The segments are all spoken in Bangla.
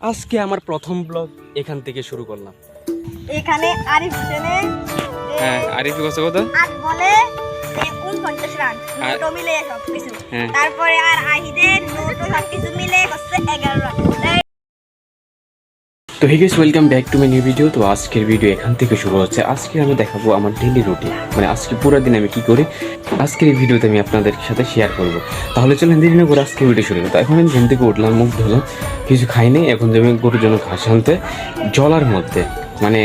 আজকে আমার প্রথম ব্লগ এখান থেকে শুরু করলাম। এখানে আরিফ হোসেনে হ্যাঁ, আরিফি কত কত 8 বলে 49 রান নোটো মিলে সব কিছু। হ্যাঁ। তারপরে আর আহিদের নোটো সব কিছু মিলে করছে 11 রান। তো hey guys, welcome back to my new video. তো আজকের ভিডিও এখান থেকে শুরু হচ্ছে। আজকে আমি দেখাবো আমার ডেইলি রুটিন, মানে আজকে পুরো দিন আমি কি করি আজকের এই ভিডিওতে আমি আপনাদের সাথে শেয়ার করব। তাহলে চলেন দেরি না করে আজকে ভিডিও শুরু করি। তো এখন আমি ঘুম থেকে উঠলাম, মুখ ধুলাম, কিছু খাইনি, এখন যাবে গরুর জন্য ঘাস আনতে জলার মধ্যে, মানে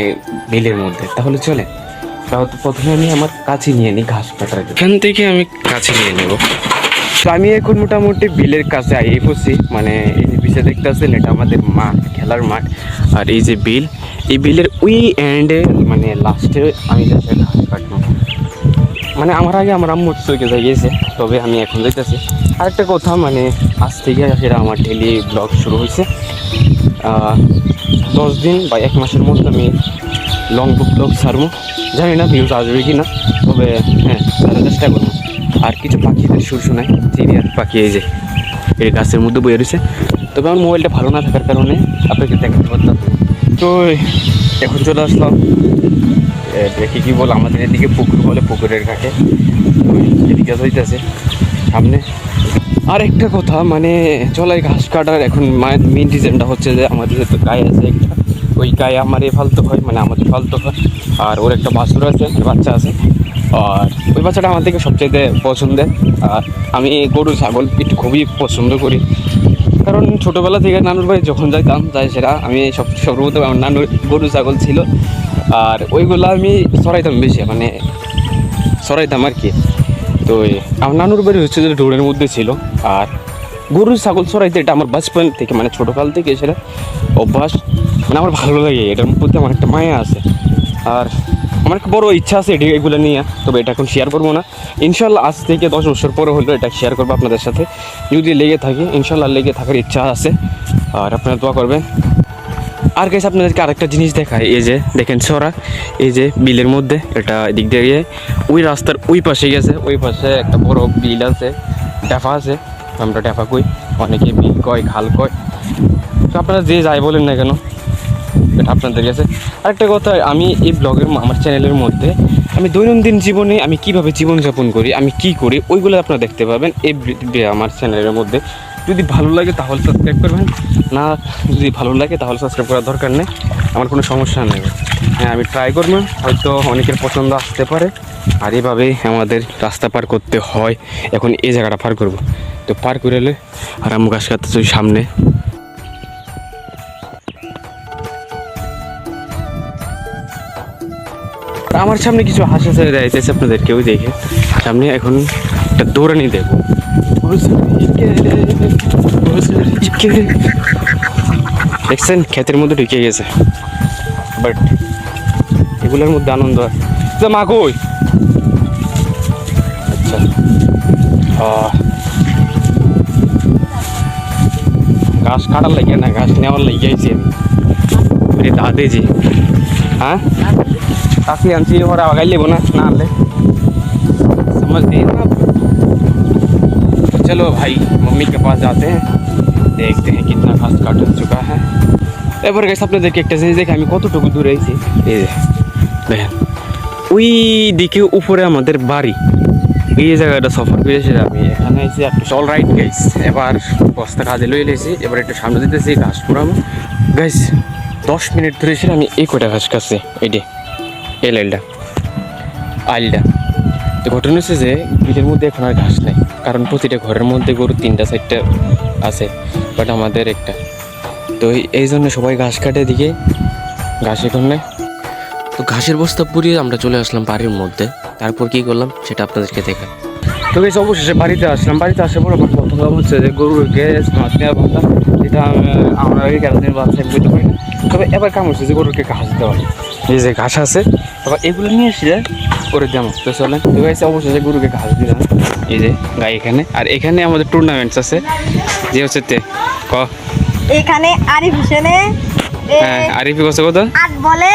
বিলের মধ্যে। তাহলে চলে, তাহলে প্রথমে আমি আমার কাছে নিয়ে নিই ঘাস কাটার জন্য। এখান থেকে আমি কাছে নিয়ে নেব। তো আমি এখন মোটামুটি বিলের কাছে আইয়ে পড়ছি, মানে এই যে পিছিয়ে দেখতে আসছেন এটা আমাদের মাঠ, খেলার মাঠ। আর এই যে বিল, এই বিলের ওই এন্ডে মানে লাস্টে আমি যাচ্ছি ঘাস কাটবো। মানে আমার আগে আমার আম্মু চলে গিয়েছে, তবে আমি এখন যাইতেছি। আরেকটা কথা, মানে আজ থেকে সেটা আমার ডেলি ব্লগ শুরু হয়েছে। 10 দিন বা 1 মাসের মধ্যে আমি লং ব্লগ ছাড়বো। জানি না ভিউজ আসবে কি না, তবে হ্যাঁ তাহলে চেষ্টা করবো। আর কিছু পাখিদের সুর শোনায়, চিড়িয়ার পাখি এই যে এই গাছের মধ্যে বয়ে রয়েছে। তবে আমার মোবাইলটা ভালো না থাকার কারণে আপনাকে দেখাতে পারতাম। তো এখন চলে আসলাম দেখি কি বল, আমাদের এদিকে পুকুর বলে, পুকুরের ঘাটে এদিকে হইতেছে সামনে। আর একটা কথা, মানে চলাই ঘাস কাটার এখন মেন রিজনটা হচ্ছে যে আমাদের তো গায়ে আছে একটা, ওই গায়ে আমার ফালতু হয়, মানে আমাদের ফালতু হয়। আর ওর একটা বাছুর আছে, বাচ্চা আছে। আর ওই বাচ্চাটা আমার থেকে সবচেয়ে পছন্দের। আর আমি গরু ছাগল একটু খুবই পছন্দ করি, কারণ ছোটোবেলা থেকে নানুর বাড়ি যখন যাইতাম সেটা আমি সর্বপ্রথম আমার নানুর গরু ছাগল ছিল। আর ওইগুলো আমি সরাইতাম বেশি, মানে সরাইতাম আর কি। তো আমার নানুর বাড়ি হচ্ছে যে রোডের মধ্যে ছিল। আর গরু ছাগল সরাইতে এটা আমার বাচপন থেকে, মানে ছোটোকাল থেকে সেটা অভ্যাস, মানে আমার ভালো লাগে, এটার প্রতি আমার একটা মায়া আছে। আর আমার একটা বড় ইচ্ছা আছে এগুলো নিয়ে, তবে এটা এখন শেয়ার করবো না। ইনশাল্লাহ আজ থেকে 10 বছর পরে হলেও এটা শেয়ার করবো আপনাদের সাথে, যদি লেগে থাকে। ইনশাল্লাহ লেগে থাকার ইচ্ছা আছে, আর আপনারা দোয়া করবেন। আর গাইস আপনাদেরকে আরেকটা জিনিস দেখায়, এই যে দেখেন সরা, এই যে বিলের মধ্যে, এটা দিক দিয়ে ওই রাস্তার ওই পাশে গেছে, ওই পাশে একটা বড় বিল আছে, ডেফা আছে, আমরা ডেফা কই, অনেকে বিল কয়, খাল কয়। তো আপনারা যে যাই বলেন না কেন, এটা আপনাদের কাছে। আরেকটা কথা, আমি এই ব্লগের আমার চ্যানেলের মধ্যে আমি দৈনন্দিন জীবনে আমি কীভাবে জীবনযাপন করি, আমি কি করি, ওইগুলো আপনারা দেখতে পাবেন এই আমার চ্যানেলের মধ্যে। যদি ভালো লাগে তাহলে সাবস্ক্রাইব করবেন, না যদি ভালো লাগে তাহলে সাবস্ক্রাইব করার দরকার নেই, আমার কোনো সমস্যা নেই। হ্যাঁ, আমি ট্রাই করবো, হয়তো অনেকের পছন্দ আসতে পারে। আর এভাবেই আমাদের রাস্তা পার করতে হয়। এখন এই জায়গাটা পার করব, তো পার করে এলে আর আমি গাছ কাটতেছি সামনে। আমার সামনে কিছু হাসা ছেড়ে দেখাইতেছে আপনাদের, কেউ দেখে সামনে। এখন একটা দৌড়ানি দেবো, দেখছেন ক্ষেতের মধ্যে ঢুকে গেছে, বাট এগুলোর মধ্যে আনন্দ আছে। মা কই? আচ্ছা, ঘাস কাটার লাগিয়ে না, ঘাস নেওয়ার লাগিয়ে আইছি আমি দাদে জি। हाँ काफी आंसी और आवाज ले बोना ना ले समझ नहीं ना। तो चलो भाई मम्मी के पास जाते हैं, देखते हैं कितना घास काट चुका है। এবার গাইস আপনাদেরকে একটা জিনিস দেখে আমি কতটুকু দূরে আইছি। এই যে দেখেন ওই দিকে উপরে আমাদের বাড়ি, এই জায়গাটা সফর করেছি আমি। এখানে আইছি একটু অল রাইট গাইস। এবার বস্তা কাজে লই লেছি, এবার একটু সামনে দিতেছি ঘাস পুরাবো গাইস। 10 মিনিট ধরে ছিল আমি এই কটা ঘাস খাচ্ছি, এইটা এই লাইলটা আইলটা। তো ঘটনা হচ্ছে যে বিলের মধ্যে এখন আর ঘাস নাই, কারণ প্রতিটা ঘরের মধ্যে গরু 3টা-4টা আছে, বাট আমাদের একটা। তো এই জন্য সবাই ঘাস কাটে দিকে, ঘাস এখন নেই। তো ঘাসের বস্তা পুড়িয়ে আমরা চলে আসলাম বাড়ির মধ্যে। তারপর কি করলাম সেটা আপনাদেরকে দেখা। তো বেশ অবশেষে বাড়িতে আসলাম। বাড়িতে আসে বড় প্রথম কাজ হচ্ছে যে গরুর গ্যাস মাছ নেওয়া ভাতা, যেটা আমরা আগে কেন বাচ্চা বুঝতে পারি না। তবে এবার কাম হচ্ছে যে গরুকে ঘাস দেওয়া, এই যে ঘাস আছে, এবার এগুলো নিয়ে এসে করে দেওয়া। তো চলেন, তো গাইছে অবশেষে গরুকে ঘাস দিলাম, এই যে গাই এখানে। আর এখানে আমাদের টুর্নামেন্টস আছে, যে হচ্ছে এখানে আরিফ হোসেনে আরিফি কত কত 8 বলে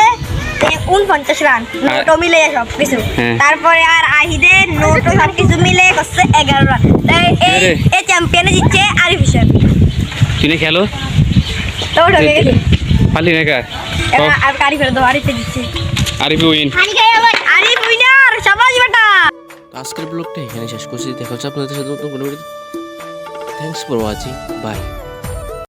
49 রান নোটো মিলে সব কিছু। তারপরে আর আহিদের নোটো সব কিছু মিলে করছে 11 রান। এই চ্যাম্পিয়নে জিতছে আরিফ হোসেন। কিনে খেলো দৌড় হয়ে গেছে পালি না কা এবার আর গাড়ি ফেলে দাও আরিফে দিচ্ছি আরিফ উইন আরিফ উইনার শাবাশ বেটা আজকের ব্লগটা এখানে শেষ করছি দেখা হচ্ছে আপনাদের সাথে নতুন কোনো video thanks for watching by